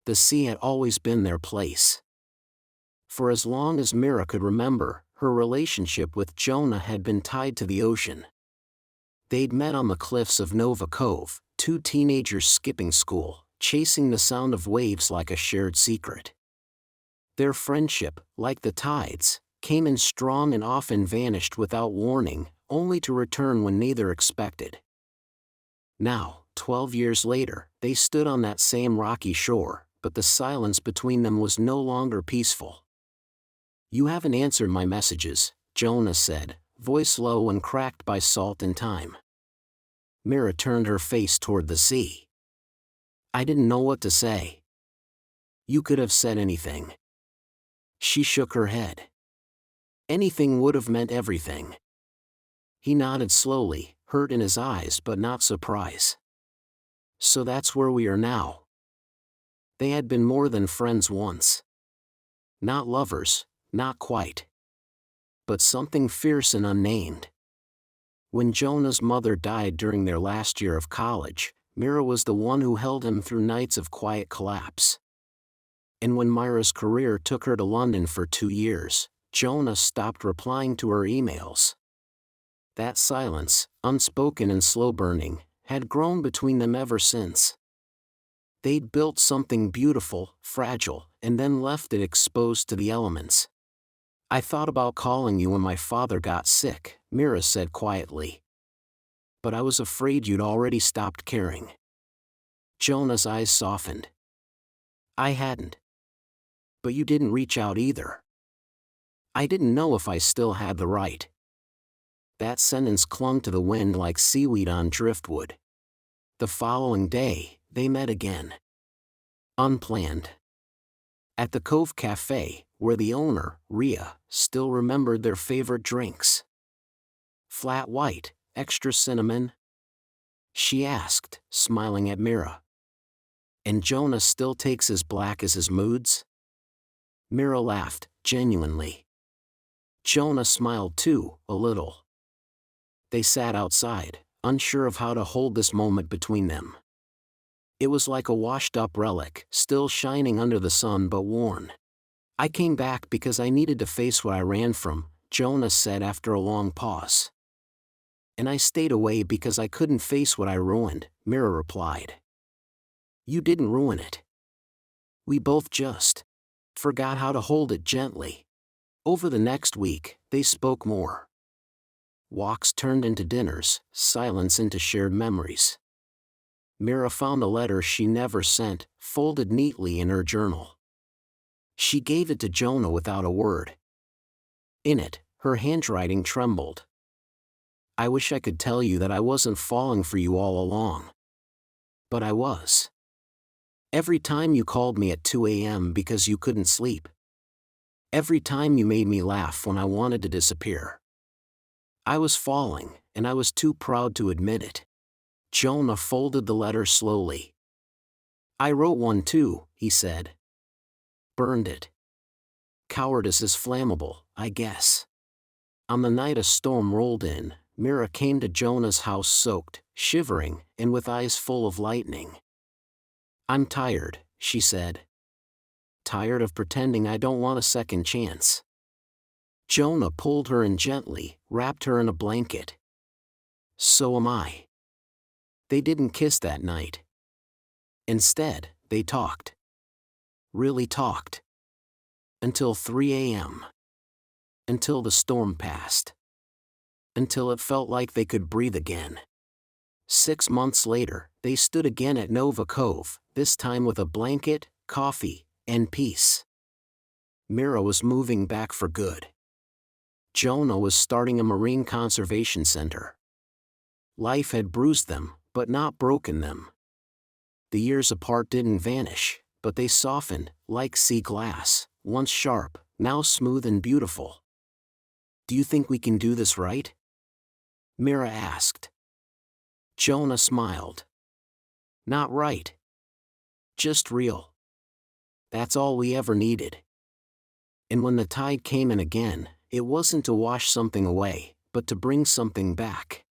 The sea had always been their place. For as long as Mira could remember, her relationship with Jonah had been tied to the ocean. They'd met on the cliffs of Nova Cove, two teenagers skipping school, chasing the sound of waves like a shared secret. Their friendship, like the tides, came in strong and often vanished without warning, only to return when neither expected. Now, 12 years later, they stood on that same rocky shore, but the silence between them was no longer peaceful. "You haven't answered my messages," Jonah said, voice low and cracked by salt and time. Mira turned her face toward the sea. "I didn't know what to say." "You could have said anything." She shook her head. "Anything would have meant everything." He nodded slowly, hurt in his eyes but not surprise. "So that's where we are now." They had been more than friends once. Not lovers, not quite. But something fierce and unnamed. When Jonah's mother died during their last year of college, Mira was the one who held him through nights of quiet collapse. And when Myra's career took her to London for 2 years, Jonah stopped replying to her emails. That silence, unspoken and slow-burning, had grown between them ever since. They'd built something beautiful, fragile, and then left it exposed to the elements. "I thought about calling you when my father got sick," Mira said quietly. "But I was afraid you'd already stopped caring." Jonah's eyes softened. "I hadn't. But you didn't reach out either." "I didn't know if I still had the right." That sentence clung to the wind like seaweed on driftwood. The following day, they met again. Unplanned. At the Cove Cafe, where the owner, Rhea, still remembered their favorite drinks. "Flat white, extra cinnamon?" she asked, smiling at Mira. "And Jonah still takes as black as his moods?" Mira laughed, genuinely. Jonah smiled too, a little. They sat outside, unsure of how to hold this moment between them. It was like a washed-up relic, still shining under the sun but worn. "I came back because I needed to face what I ran from," Jonah said after a long pause. "And I stayed away because I couldn't face what I ruined," Mira replied. "You didn't ruin it. We both just forgot how to hold it gently." Over the next week, they spoke more. Walks turned into dinners, silence into shared memories. Mira found a letter she never sent, folded neatly in her journal. She gave it to Jonah without a word. In it, her handwriting trembled. "I wish I could tell you that I wasn't falling for you all along. But I was. Every time you called me at 2 a.m. because you couldn't sleep. Every time you made me laugh when I wanted to disappear. I was falling, and I was too proud to admit it." Jonah folded the letter slowly. "I wrote one too," he said. "Burned it. Cowardice is flammable, I guess." On the night a storm rolled in, Mira came to Jonah's house soaked, shivering, and with eyes full of lightning. "I'm tired," she said. "Tired of pretending I don't want a second chance." Jonah pulled her in gently, wrapped her in a blanket. "So am I." They didn't kiss that night. Instead, they talked. Really talked. Until 3 a.m. Until the storm passed. Until it felt like they could breathe again. 6 months later, they stood again at Nova Cove, this time with a blanket, coffee, and peace. Mira was moving back for good. Jonah was starting a marine conservation center. Life had bruised them, but not broken them. The years apart didn't vanish, but they softened, like sea glass, once sharp, now smooth and beautiful. "Do you think we can do this right?" Mira asked. Jonah smiled. "Not right. Just real. That's all we ever needed." And when the tide came in again, it wasn't to wash something away, but to bring something back.